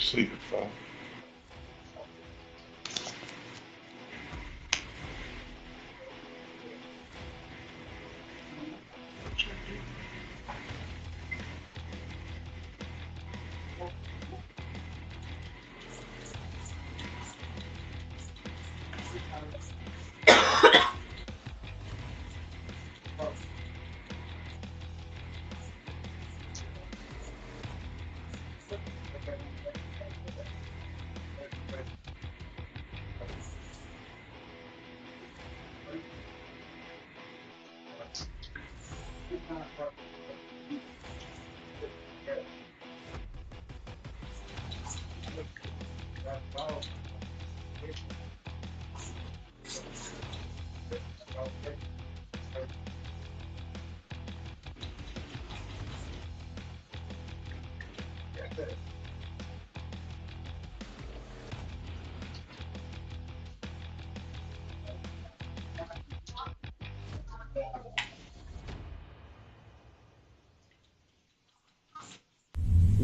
Sleep at 5.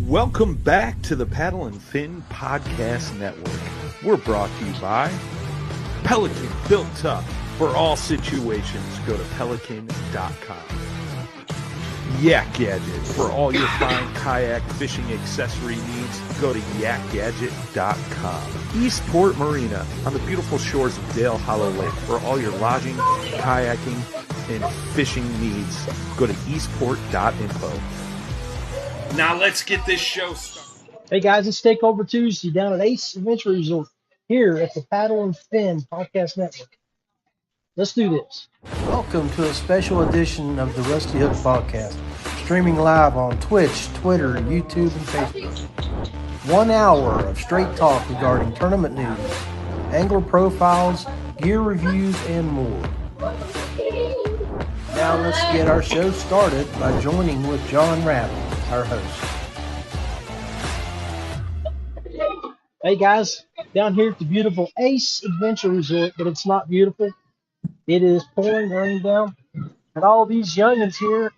Welcome back to the Paddle and Fin Podcast Network. We're brought to you by Pelican, built tough for all situations. Go to pelican.com. Yak Gadget, for all your fine kayak fishing accessory needs. Go to yakgadget.com. Eastport Marina, on the beautiful shores of Dale Hollow Lake. For all your lodging, kayaking, and fishing needs. Go to eastport.info. Now let's get this show started. Hey guys, it's Takeover Tuesday down at Ace Adventure Resort here at the Paddle and Fin Podcast Network. Let's do this. Welcome to a special edition of the Rusty Hook Podcast, streaming live on Twitch, Twitter, YouTube, and Facebook. 1 hour of straight talk regarding tournament news, angler profiles, gear reviews, and more. Now let's get our show started by joining with John Rapp, our host. Hey guys, down here at the beautiful Ace Adventure Resort, but it's not beautiful. It is pouring rain down, and all these youngins here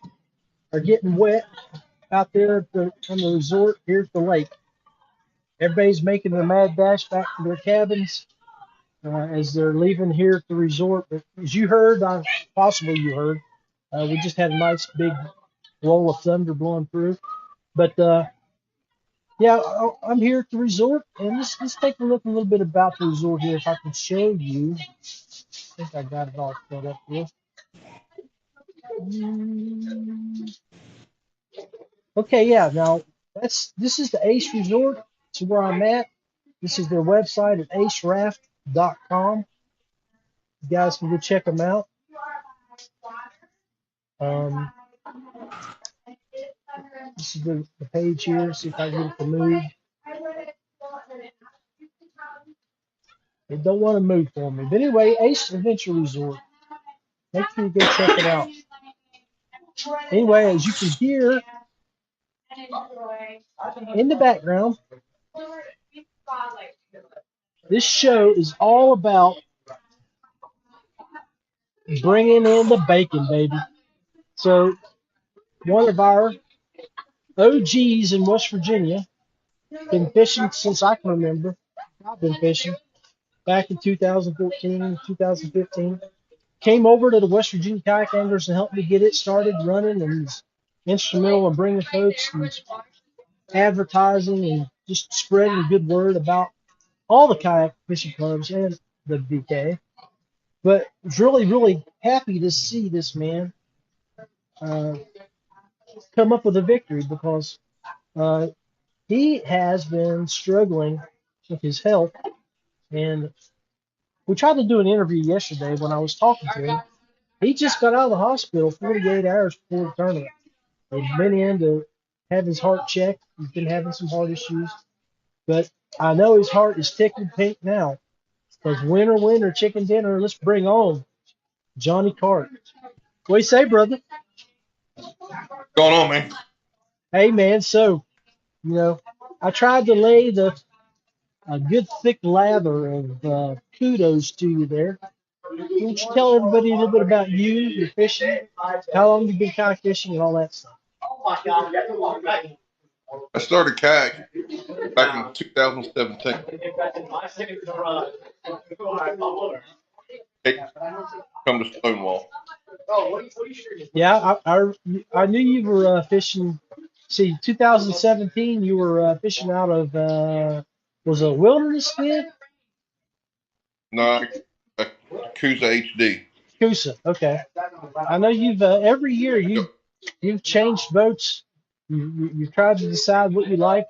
are getting wet out there on the resort here at the lake. Everybody's making their mad dash back to their cabins as they're leaving here at the resort. But as you heard, possibly you heard, we just had a nice big roll of thunder blowing through. But yeah, I'm here at the resort, and let's take a look a little bit about the resort here. If I can show you, I think I got it all set up here. Okay, yeah. Now this is the Ace Resort. This is where I'm at. This is their website at aceraft.com. You guys can go check them out. This is the page here. See if I can get it to move. They don't want to move for me. But anyway, Ace Adventure Resort. Make sure you go check it out. Anyway, as you can hear in the background, this show is all about bringing in the bacon, baby. So one of our OGs in West Virginia, been fishing since I can remember. I've been fishing back in 2014, 2015. Came over to the West Virginia Kayak Anglers and helped me get it started running, and he's instrumental in bringing folks and advertising and just spreading a good word about all the kayak fishing clubs and the VK. But I was really, really happy to see this man come up with a victory, because he has been struggling with his health. And we tried to do an interview yesterday when I was talking to him. He just got out of the hospital 48 hours before the tournament. He'd been in to have his heart checked. He's been having some heart issues. But I know his heart is ticking pink now. Because winner, winner, chicken dinner, let's bring on Johnny Carte. What do you say, brother? What's going on, man? Hey, man, so, I tried to lay a good thick lather of kudos to you there. Why don't you tell everybody a little bit about you, your fishing, how long you've been kayak fishing, and all that stuff? I started kayak back in 2017. Come to Stonewall. Yeah, I knew you were fishing. See, 2017, you were fishing out of was it a wilderness then? No, Coosa HD. Coosa. Okay. I know you've every year you've changed boats. You've tried to decide what you like,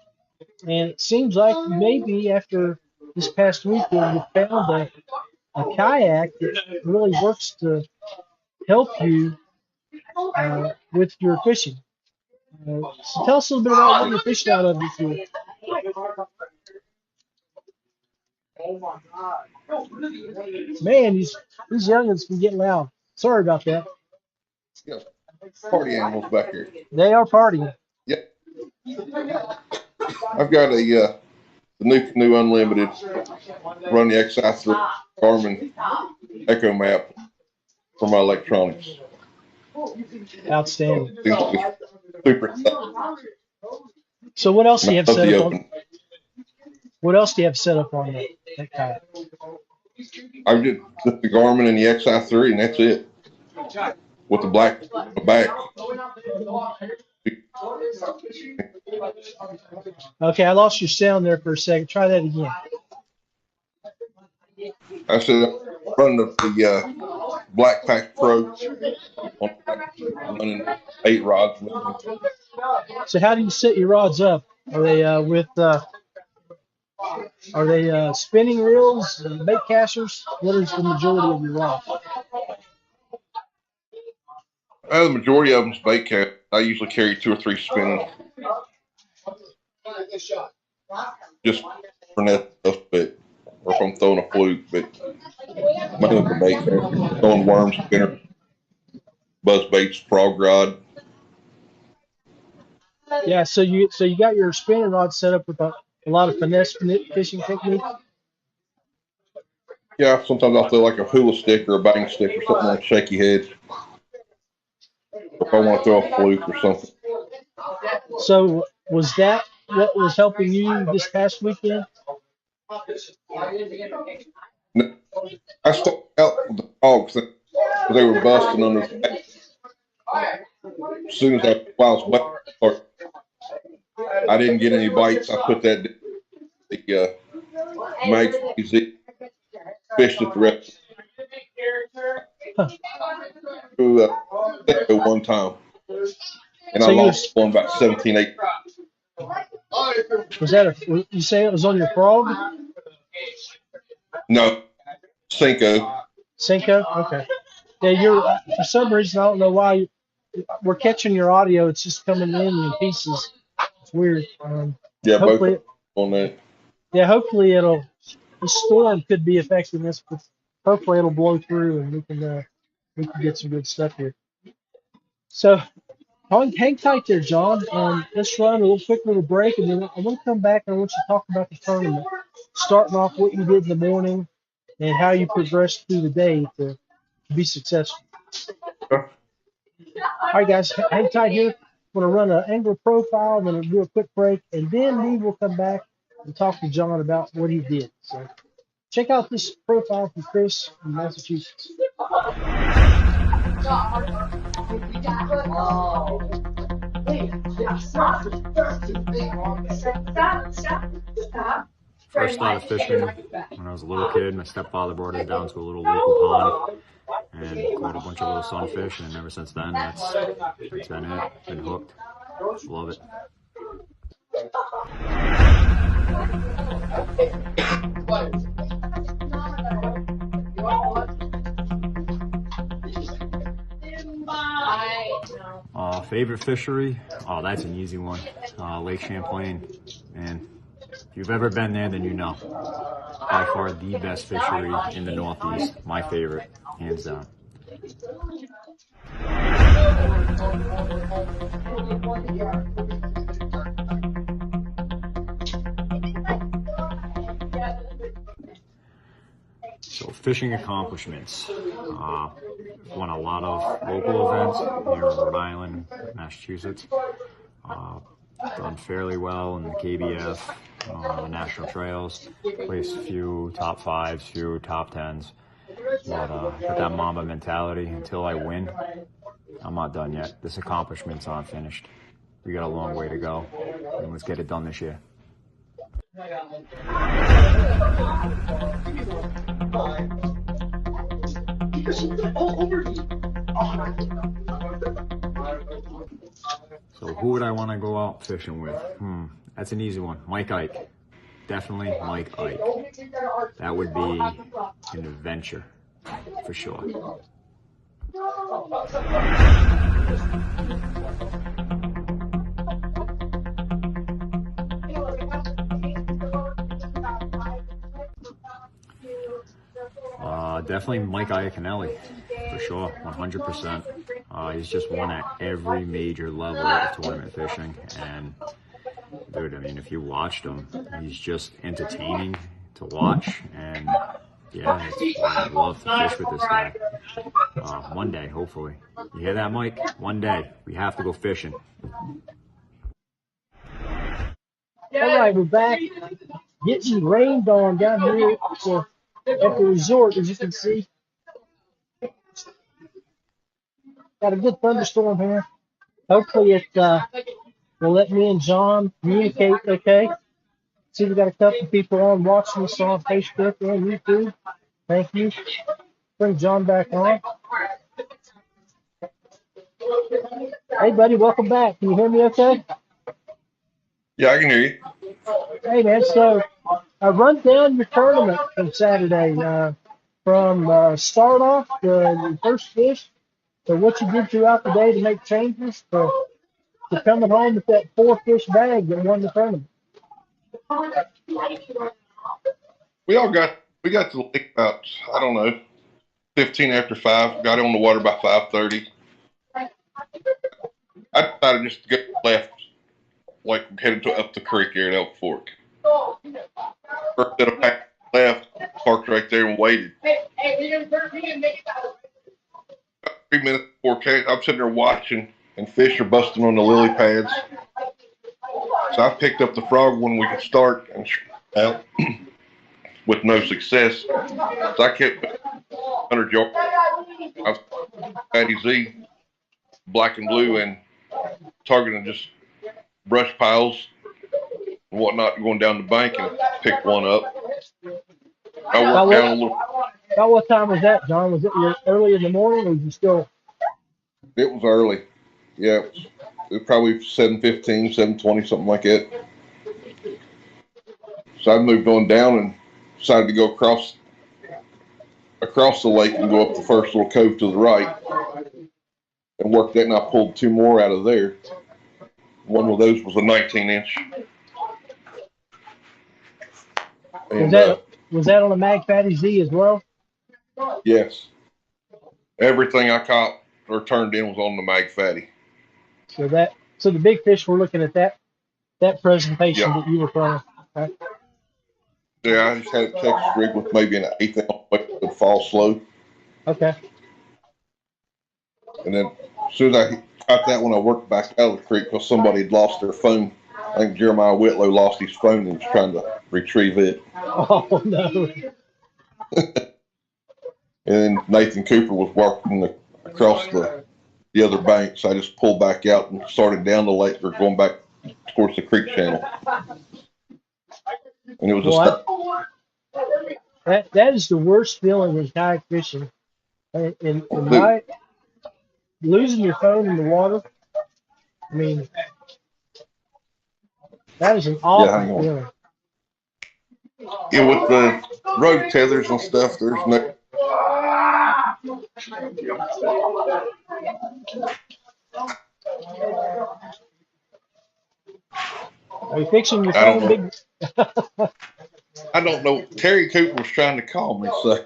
and it seems like maybe after this past weekend you found a kayak that really works to help you with your fishing. So tell us a little bit about what you're fishing out of this year. Man, these youngins can get loud. Sorry about that. Yeah, party animals back here. They are partying. Yep. I've got the new Canoe Unlimited, run the XI3 Garmin Echo Map for my electronics. Outstanding. Super excited. So what else do you have set up on? What else do you have set up on that kayak? I did just the Garmin and the XI3, and that's it. With the black back. Okay, I lost your sound there for a second. Try that again. I said run the Black Pack Pro on running 8 rods with me. So how do you set your rods up? Are they spinning reels, bait casters? What is the majority of your rods? The majority of them's bait cast. I usually carry 2 or 3 spinning. Just for net stuff, but or if I'm throwing a fluke, but mainly for bait cast. Throwing worms, spinner, buzz baits, frog rod. Yeah, so you got your spinning rod set up with a lot of finesse fishing technique. Yeah, sometimes I'll throw like a hula stick or a bang stick or something on shaky head. If I want to throw a fluke or something. So was that what was helping you this past weekend? No, I stuck out with the dogs because they were busting under the back. As soon as while I was wet, I didn't get any bites. I put that the mag fished it the rest. One time, and So I lost one about 17, 18. Was that you say it was on your frog? No, Cinco. Cinco? Okay. Yeah, you're for some reason I don't know why we're catching your audio. It's just coming in pieces. It's weird. Yeah, hopefully both on that. Yeah, hopefully the storm could be affecting this, but hopefully it'll blow through and we can get some good stuff here. So hang tight there, John. Let's run a quick little break, and then I want to come back and I want you to talk about the tournament, starting off what you did in the morning and how you progressed through the day to be successful. Sure. All right, guys, hang tight here. We're going to run an angler profile, then we'll do a quick break, and then we will come back and talk to John about what he did. So check out this profile from Chris in Massachusetts. First started fishing when I was a little kid. My stepfather brought us down to a little local pond and caught a bunch of little sunfish, and ever since then, that's been it. Been hooked. Love it. Favorite fishery? Oh, that's an easy one. Lake Champlain. And if you've ever been there, then you know. By far the best fishery in the Northeast. My favorite, hands down. So fishing accomplishments. Won a lot of local events here in Rhode Island, Massachusetts. done fairly well in the KBF, the national trails, placed a few top fives, few top tens. But I got that Mamba mentality. Until I win, I'm not done yet. This accomplishment's not finished. We got a long way to go, and let's get it done this year. So who would I want to go out fishing with? That's an easy one. Mike Ike. Definitely Mike Ike. That would be an adventure, for sure. Definitely Mike Iaconelli, for sure, 100%. He's just won at every major level of tournament fishing, and dude, I mean, if you watched him, he's just entertaining to watch, and yeah, I'd love to fish with this guy. One day, hopefully. You hear that, Mike? One day, we have to go fishing. All right, we're back. Getting rained on down here at the resort, as you can see. Got a good thunderstorm here. Hopefully it will let me and John communicate okay. See, we got a couple people on watching us on Facebook and YouTube. Thank you. Bring John back on. Hey, buddy, welcome back. Can you hear me okay? Yeah, I can hear you. Hey, man, so run down your tournament from Saturday. From start off, the first fish, to what you did throughout the day to make changes, to coming home with that 4-fish bag that won the tournament. We got to the lake about, I don't know, 15 after 5. Got on the water by 5:30. I decided just to go left, like headed up the creek here at Elk Fork. First set of pack left, parked right there and waited. 3 minutes before catch, I'm sitting there watching, and fish are busting on the lily pads. So I picked up the frog when we could start and out with no success. So I kept 100 yards. I was Fatty Z, black and blue, and targeting just brush piles and whatnot going down the bank, and picked one up. I worked down a little. About what time was that, John? Was it early in the morning, or was you still? It was early. Yeah, it was probably 7:15, 7:20, something like that. So I moved on down and decided to go across the lake and go up the first little cove to the right and worked that, and I pulled 2 more out of there. One of those was a 19-inch. And, was that on a Mag Fatty Z as well? Yes. Everything I caught or turned in was on the Mag Fatty. So the big fish, we're looking at that presentation that you were throwing. Okay. Yeah, I just had a Texas rig with maybe an 1/8 ounce weight that would fall slow. Okay. And then as soon as I got that one, I worked back out of the creek because somebody had lost their phone. I think Jeremiah Whitlow lost his phone and was trying to retrieve it. Oh, no. And then Nathan Cooper was walking across the other bank, so I just pulled back out and started down the lake, or going back towards the creek channel. And it was that is the worst feeling in kayak fishing. In my losing your phone in the water. I mean, that is an awful feeling. Yeah, with the road tethers and stuff, there's no. Are you fixing your phone, big? I don't know. Terry Cooper was trying to call me, so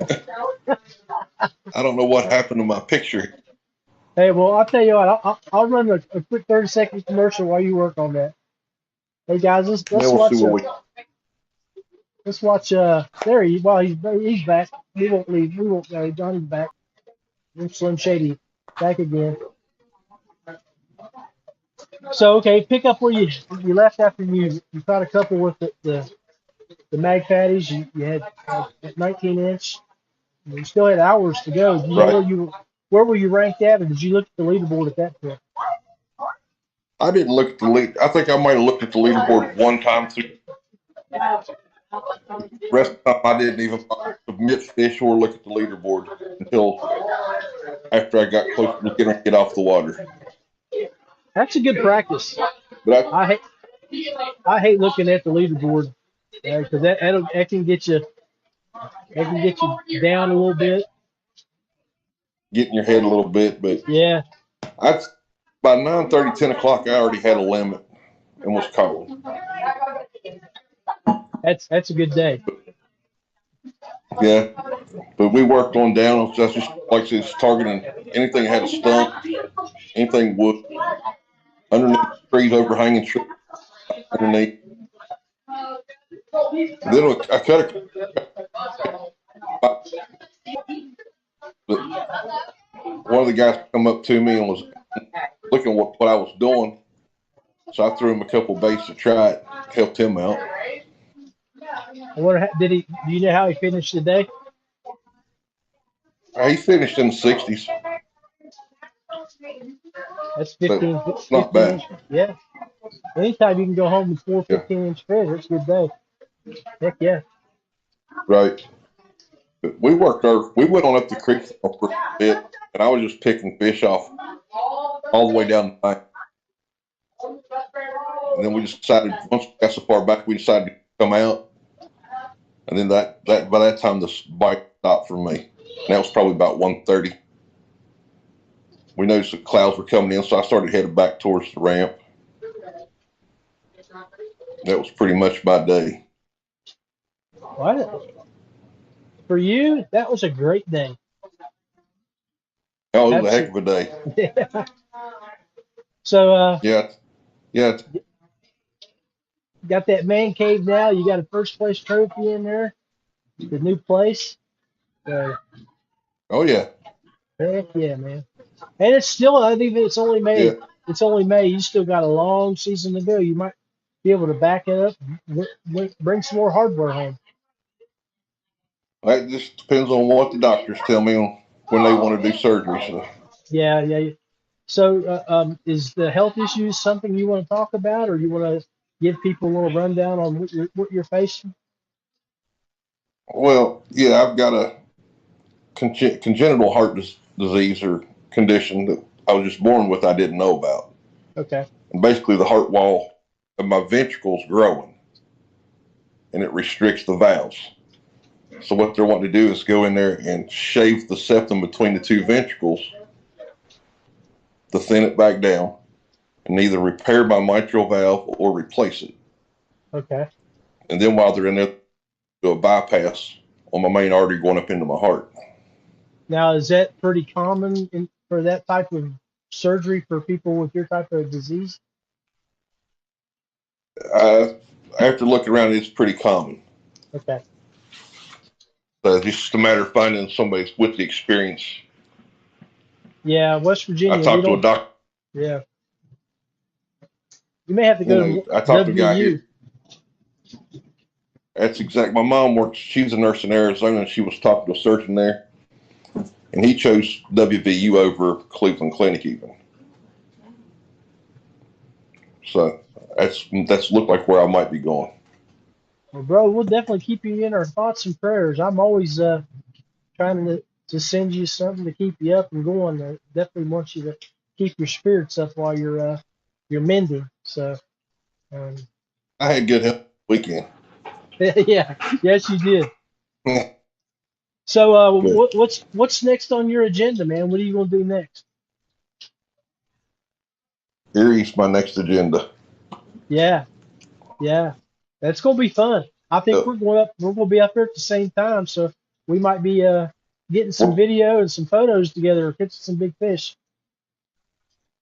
I don't know what happened to my picture. Hey, well, I'll tell you what. I'll run a quick 30-second commercial while you work on that. Hey guys, let's watch. Let's watch. There he. Well, he's back. We won't leave. We won't go. Johnny's back. Slim Shady back again. So okay, pick up where you left after you caught a couple with the mag patties. You had at 19 inch. You still had hours to go. Do you know Right. where were you ranked at, or did you look at the leaderboard at that point? I didn't look at the lead. I think I might have looked at the leaderboard one time through. The rest of the time, I didn't even submit fish or look at the leaderboard until after I got close to get off the water. That's a good practice. But I hate looking at the leaderboard because that can get you down a little bit. get in your head a little bit, but Yeah, I by 9:30, 10 o'clock, I already had a limit and was calling. that's a good day. Yeah, but we worked on down. That's just like I said, it's targeting anything that had a stump, anything wood, underneath trees, overhanging trees, underneath. Then I cut a. But one of the guys come up to me and was looking at what I was doing, so I threw him a couple baits to try it, helped him out. I wonder, do you know how he finished the day? He finished in the 60s, That's so 15, it's not 15 bad. inch. Yeah. Anytime you can go home with four Yeah, 15-inch fish, that's a good day. Heck yeah. right. But we went on up the creek for a bit, and I was just picking fish off all the way down the bank. And then we decided, once we got so far back, we decided to come out. And then that by that time, the bike stopped for me. And that was probably about 1:30. We noticed the clouds were coming in, so I started heading back towards the ramp. That was pretty much my day. What? For you, that was a great day. Oh, it was a heck of a Absolutely. day. So, Yeah, yeah. got that man cave now. You got a first place trophy in there. The new place. So, Oh, yeah, heck yeah, man. And it's still, I think it's only yeah. May. It's only May. You still got a long season to go. You might be able to back it up, bring some more hardware home. That just depends on what the doctors tell me when they want to do surgery. So, Yeah, yeah. So, is the health issues something you want to talk about, or you want to give people a little rundown on what you're facing? well, yeah, I've got a congenital heart disease or condition that I was just born with I didn't know about. Okay. And basically, the heart wall of my ventricle's growing, and it restricts the valves. So what they're wanting to do is go in there and shave the septum between the two ventricles to thin it back down and either repair my mitral valve or replace it. Okay. And then while they're in there, do a bypass on my main artery going up into my heart. Now, is that pretty common for that type of surgery for people with your type of disease? After looking around, it's pretty common. Okay. So it's just a matter of finding somebody with the experience. Yeah, West I Virginia, we talked to a don't. doctor. Yeah. You may have to You go know, to I talked to a guy WU. here. That's exact. My mom works. She's a nurse in Arizona, and she was talking to a surgeon there, and he chose WVU over Cleveland Clinic even. So that's looked like where I might be going. Well, bro, we'll definitely keep you in our thoughts and prayers. I'm always trying to send you something to keep you up and going. Definitely want you to keep your spirits up while you're mending. So, um, I had good health weekend. yeah, yes, you did. So, Good. what's next on your agenda, man? What are you gonna do next? Erie's my next agenda. Yeah, yeah, that's gonna be fun. I think So, we're gonna be up there at the same time, so we might be getting some video and some photos together, catching some big fish.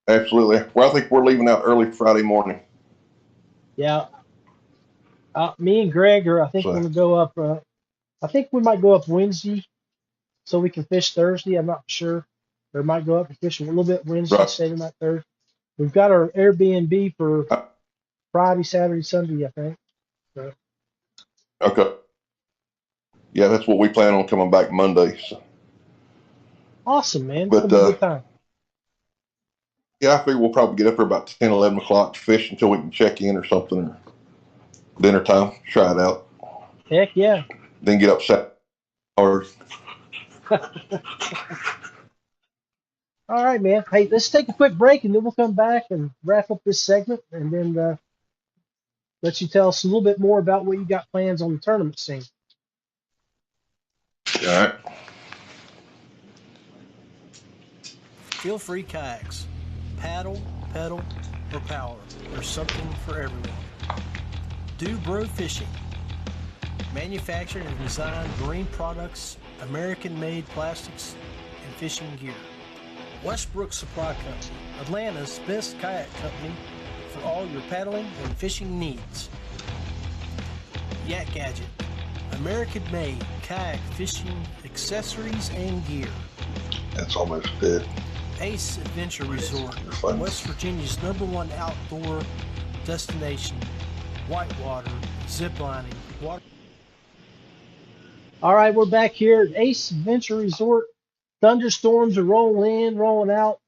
absolutely. Well, I think we're leaving out early Friday morning. Yeah, me and Greg are. I think So we're gonna go up. I think we might go up Wednesday so we can fish Thursday. I'm not sure. Or might go up and fish a little bit Wednesday, right. Saturday night, Thursday. We've got our Airbnb for Uh, Friday, Saturday, Sunday, I think. So, Okay. Yeah, that's what we plan on coming back Monday. So. awesome, man. It's But gonna be a good time. yeah, I figure we'll probably get up here about 10, 11 o'clock to fish until we can check in or something. Or dinner time, try it out. Heck yeah. Then get upset. Or All right, man. Hey, let's take a quick break and then we'll come back and wrap up this segment and then let you tell us a little bit more about what you got plans on the tournament scene. all right. Feel free kayaks. Paddle, pedal, or power. There's something for everyone. Do Bro Fishing. Manufactured and designed marine products, American-made plastics, and fishing gear. Westbrook Supply Company, Atlanta's best kayak company for all your paddling and fishing needs. Yak Gadget, American-made kayak fishing accessories and gear. That's almost dead. Ace Adventure Resort, Fun. West Virginia's #1 outdoor destination. Whitewater, ziplining, water. All right, we're back here at Ace Adventure Resort. Thunderstorms are rolling in, rolling out.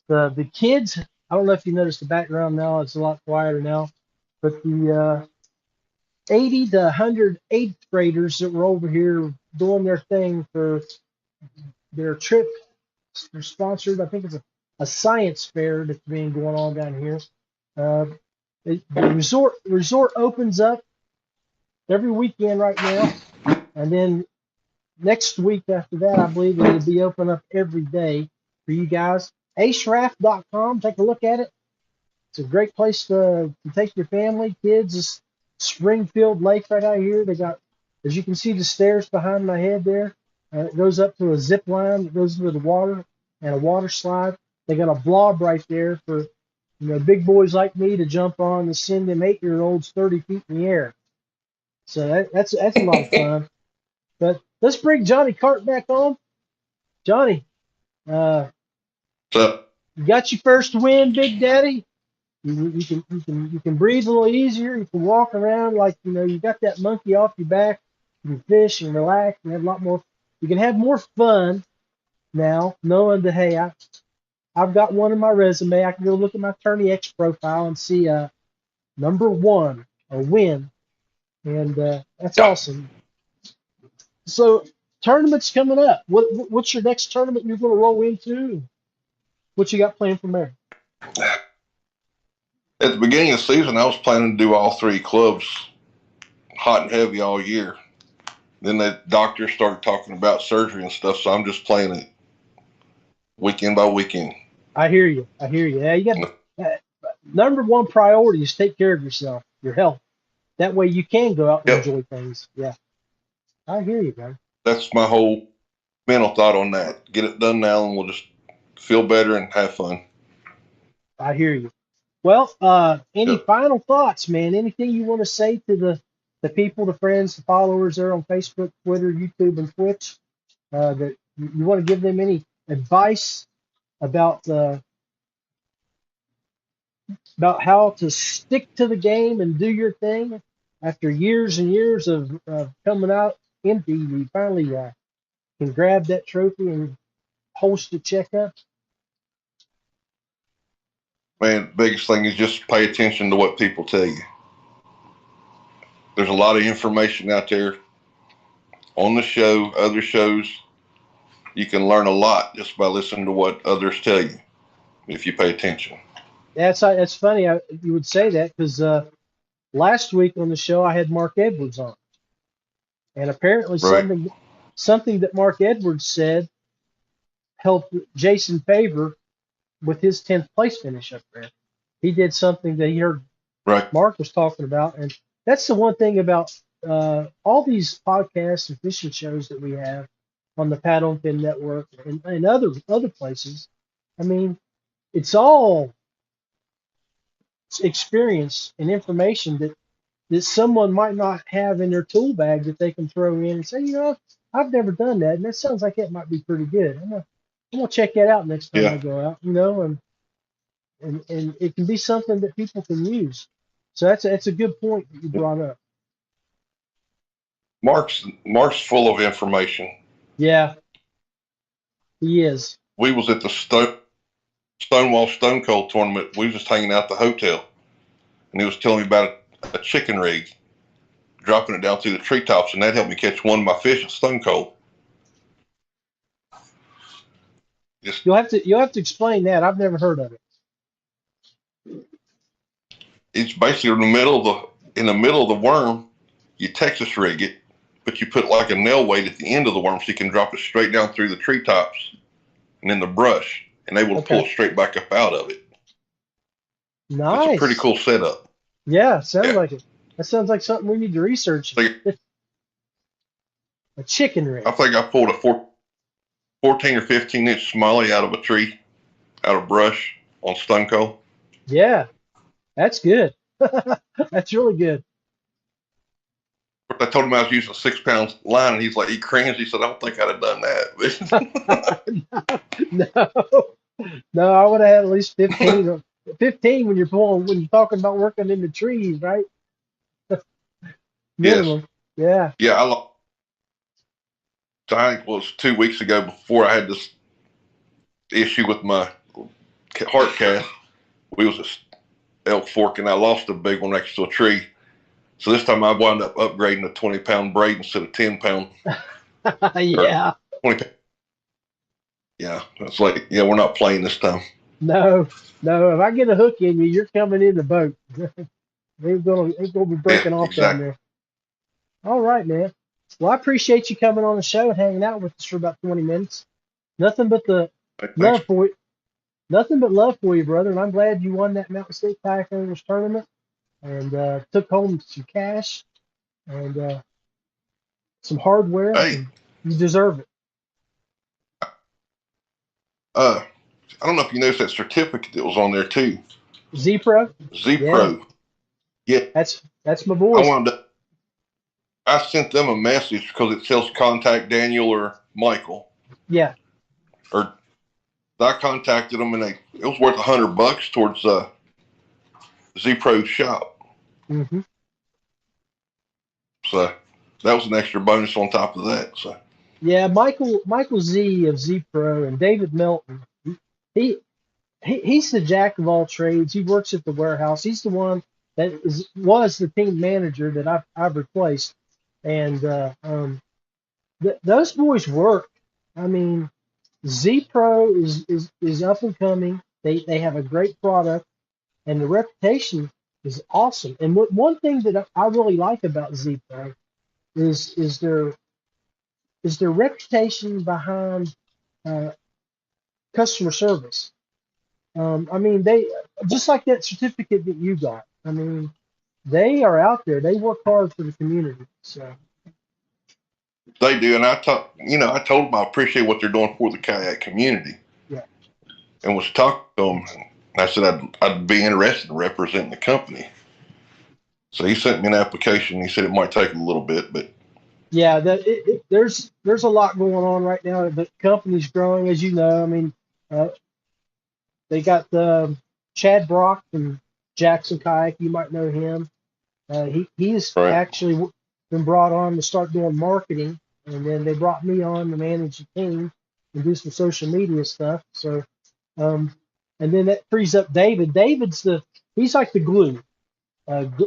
The kids, I don't know if you noticed the background now, it's a lot quieter now, but the 80 to 100 eighth graders that were over here doing their thing for their trip. They're sponsored. I think it's a science fair that's being going on down here. The resort opens up every weekend right now, and then next week after that, I believe it'll be open up every day for you guys. AceRaft.com. Take a look at it. It's a great place to take your family, kids. It's Springfield Lake right out here. They got, as you can see, the stairs behind my head there. It goes up to a zip line that goes into the water and a water slide. They got a blob right there for big boys like me to jump on and send them 8-year-olds 30 feet in the air. So that's a lot of fun. But let's bring Johnny Carte back on. Johnny, So, you got your first win, Big Daddy. You can breathe a little easier. You can walk around like you got that monkey off your back. You can fish and relax and have a lot more. You can have more fun now, knowing that hey, I've got one in my resume. I can go look at my Tourney X profile and see #1, a win, and that's awesome. So tournaments coming up. What's your next tournament you're going to roll into? What you got planned from there? at the beginning of the season, I was planning to do all 3 clubs hot and heavy all year. Then the doctors started talking about surgery and stuff, so I'm just playing it weekend by weekend. I hear you. Yeah, you got #1 priority is take care of yourself, your health. That way you can go out and enjoy things. Yeah, I hear you, man. That's my whole mental thought on that. Get it done now, and we'll just feel better and have fun. I hear you. Well, any final thoughts, man? Anything you want to say to the people, the friends, the followers there on Facebook, Twitter, YouTube, and Twitch? That you want to give them any advice about how to stick to the game and do your thing after years and years of coming out empty? You finally can grab that trophy and host a checkup. Man, biggest thing is just pay attention to what people tell you. There's a lot of information out there on the show, other shows. You can learn a lot just by listening to what others tell you if you pay attention. That's funny you would say that because last week on the show I had Mark Edwards on, and apparently something that Mark Edwards said helped Jason Favor with his 10th place finish up there. He did something that he heard Mark was talking about, and that's the one thing about all these podcasts and fishing shows that we have on the Paddle and Fin Network and other places. I mean, it's all experience and information that someone might not have in their tool bag that they can throw in and say, I've never done that, and that sounds like it might be pretty good. I'm gonna check that out next time I go out, and and it can be something that people can use. So that's a good point that you brought up. Mark's full of information. Yeah, he is. We was at the Stonewall Stone Cold tournament. We was just hanging out at the hotel, and he was telling me about a chicken rig, dropping it down through the treetops, and that helped me catch one of my fish at Stone Cold. You'll have to explain that. I've never heard of it. It's basically in the middle of the worm. You Texas rig it, but you put like a nail weight at the end of the worm so you can drop it straight down through the treetops and in the brush, and able to pull it straight back up out of it. Nice. It's a pretty cool setup. Yeah, sounds like it. That sounds like something we need to research. A chicken rig. I think I pulled a 14 or 15 inch smalley out of a tree, out of brush on Stone Cold. Yeah, that's good. That's really good. I told him I was using a 6 pound line, and he's like, he cringed. He said, I don't think I'd have done that. No, I would have had at least 15 or 15 when you're talking about working in the trees, right? Minimum. Yes. Yeah. Yeah, I think it was 2 weeks ago before I had this issue with my heart cath. We was at Elk Fork, and I lost a big one next to a tree. So this time I wound up upgrading a 20 pound braid instead of 10 pound. Yeah. 20. Yeah, it's like, yeah, we're not playing this time. No. If I get a hook in you, you're coming in the boat. Ain't gonna be breaking off down there. All right, man. Well, I appreciate you coming on the show and hanging out with us for about 20 minutes. Nothing but love for you. Nothing but love for you, brother. And I'm glad you won that Mountain State Kayak Anglers tournament and took home some cash and some hardware. Hey, you deserve it. I don't know if you noticed that certificate that was on there too. Z-Pro? Z-Pro. Yeah. That's my boy. I sent them a message because it says contact Daniel or Michael. Yeah. Or I contacted them, and it was worth $100 towards Z-Pro shop. Mm-hmm. So that was an extra bonus on top of that. So yeah, Michael Z of Z-Pro and David Melton. He's the jack of all trades. He works at the warehouse. He's the one that was the team manager that I've replaced. And those boys work. I mean, Z-Pro is up and coming. They have a great product, and the reputation is awesome. And one thing that I really like about Z-Pro is their reputation behind customer service. I mean, they just like that certificate that you got. I mean, they are out there. They work hard for the community. So they do, and I told them I appreciate what they're doing for the kayak community. Yeah. And was talking to them. And I said I'd be interested in representing the company. So he sent me an application. He said it might take a little bit, but yeah, there's a lot going on right now. The company's growing, as you know. I mean, they got Chad Brock from Jackson Kayak. You might know him. He's right. Actually been brought on to start doing marketing, and then they brought me on to manage the team and do some social media stuff. So, and then that frees up David. He's like the glue.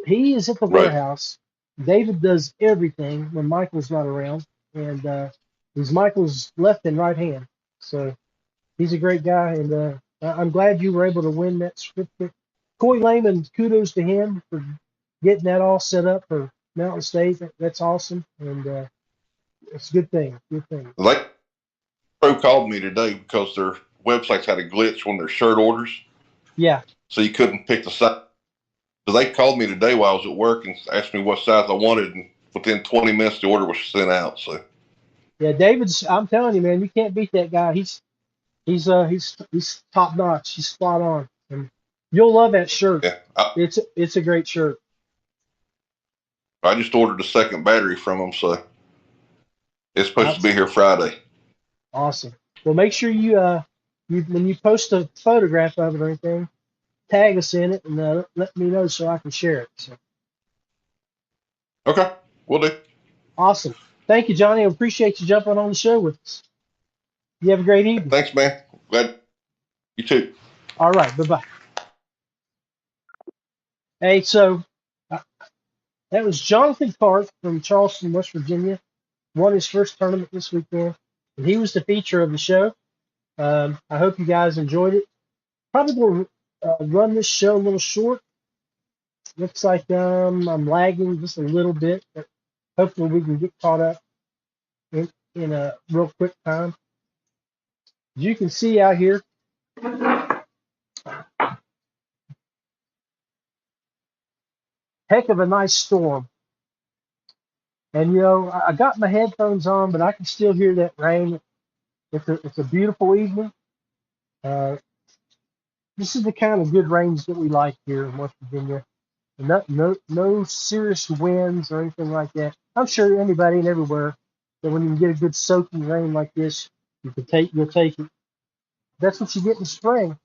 He is at the warehouse. David does everything when Michael's not around, and he's Michael's left and right hand. So he's a great guy, and I'm glad you were able to win that certificate. Coy Lehman, kudos to him for getting that all set up for Mountain State. That's awesome, and it's a good thing. Good thing. Pro called me today because their websites had a glitch on their shirt orders. Yeah. So you couldn't pick the size. So they called me today while I was at work and asked me what size I wanted, and within 20 minutes the order was sent out. So yeah, I'm telling you, man, you can't beat that guy. He's top notch. He's spot on, and you'll love that shirt. Yeah, it's a great shirt. I just ordered a second battery from them, so it's supposed to be here Friday. Awesome. Well, make sure you when you post a photograph of it or anything, tag us in it and let me know so I can share it. So Okay, we'll do. awesome. Thank you, Johnny. I appreciate you jumping on the show with us. You have a great evening. Thanks, man. Glad you too. All right. Bye bye. Hey, so uh, that was Jonathan Carte from Charleston, West Virginia. Won his first tournament this weekend, and he was the feature of the show. I hope you guys enjoyed it. Probably going to run this show a little short. Looks like I'm lagging just a little bit, but hopefully we can get caught up in a real quick time. As you can see out here, heck of a nice storm. And you know, I got my headphones on, but I can still hear that rain. It's a beautiful evening. Uh, this is the kind of good rains that we like here in West Virginia. No serious winds or anything like that. I'm sure anybody and everywhere that when you get a good soaking rain like this, you'll take it. That's what you get in spring.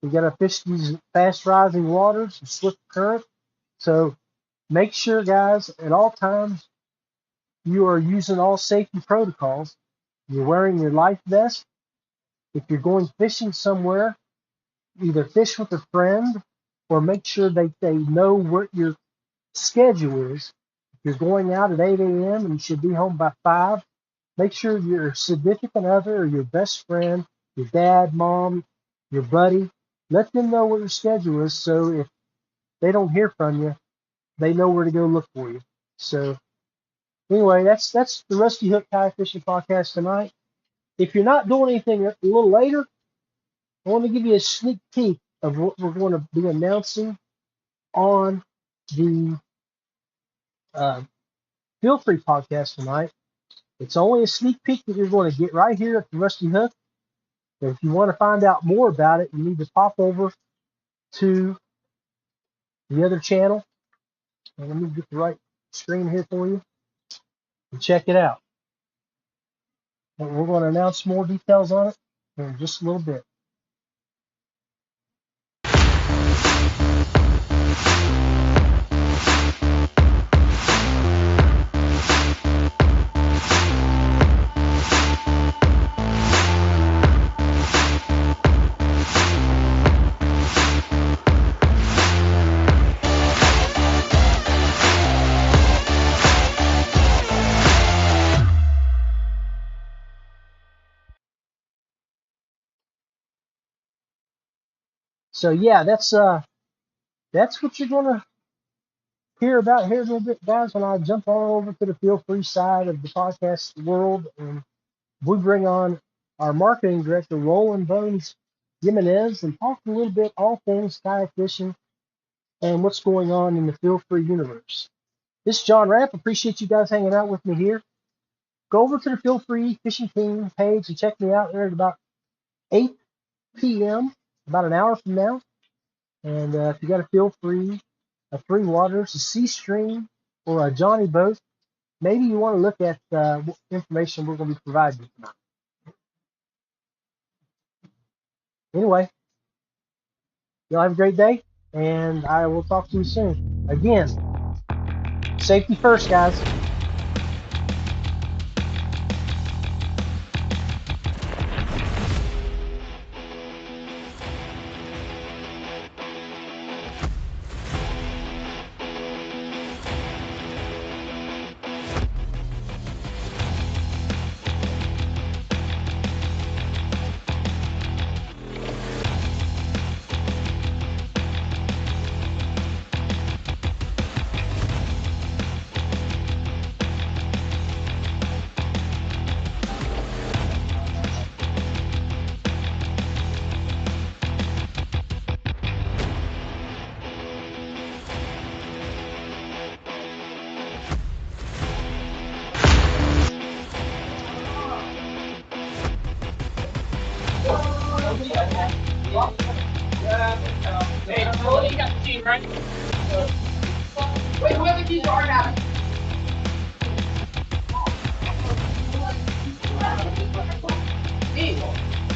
You got to fish these fast rising waters and swift current. So make sure, guys, at all times you are using all safety protocols. You're wearing your life vest. If you're going fishing somewhere, either fish with a friend or make sure they know what your schedule is. If you're going out at 8 a.m. and you should be home by 5, make sure your significant other or your best friend, your dad, mom, your buddy, let them know what your schedule is so if they don't hear from you, they know where to go look for you. So anyway, that's the Rusty Hook Kayak Fishing Podcast tonight. If you're not doing anything a little later, I want to give you a sneak peek of what we're going to be announcing on the uh, Feel Free podcast tonight. It's only a sneak peek that you're going to get right here at the Rusty Hook. But if you want to find out more about it, you need to pop over to the other channel. And let me get the right screen here for you and check it out. And we're going to announce more details on it in just a little bit. So yeah, that's what you're going to hear about here in a little bit, guys, when I jump all over to the Feel Free side of the podcast world and we bring on our marketing director, Roland Bones Jimenez, and talk a little bit all things kayak fishing and what's going on in the Feel Free universe. This is John Rapp. Appreciate you guys hanging out with me here. Go over to the Feel Free Fishing Team page and check me out there at about 8 p.m., about an hour from now. And if you got a Feel Free, a Free Waters, a Sea Stream, or a Johnny Boat, maybe you want to look at what information we're going to be providing tonight. Anyway, y'all have a great day, and I will talk to you soon. Again, safety first, guys. Hey, Joel, you got the team, right? Wait, whoever keys are now. Me.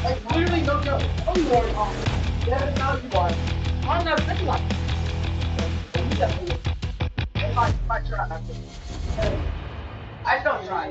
Like, literally no joke. Oh, you are. Yeah, now you are. On the big one. I don't try.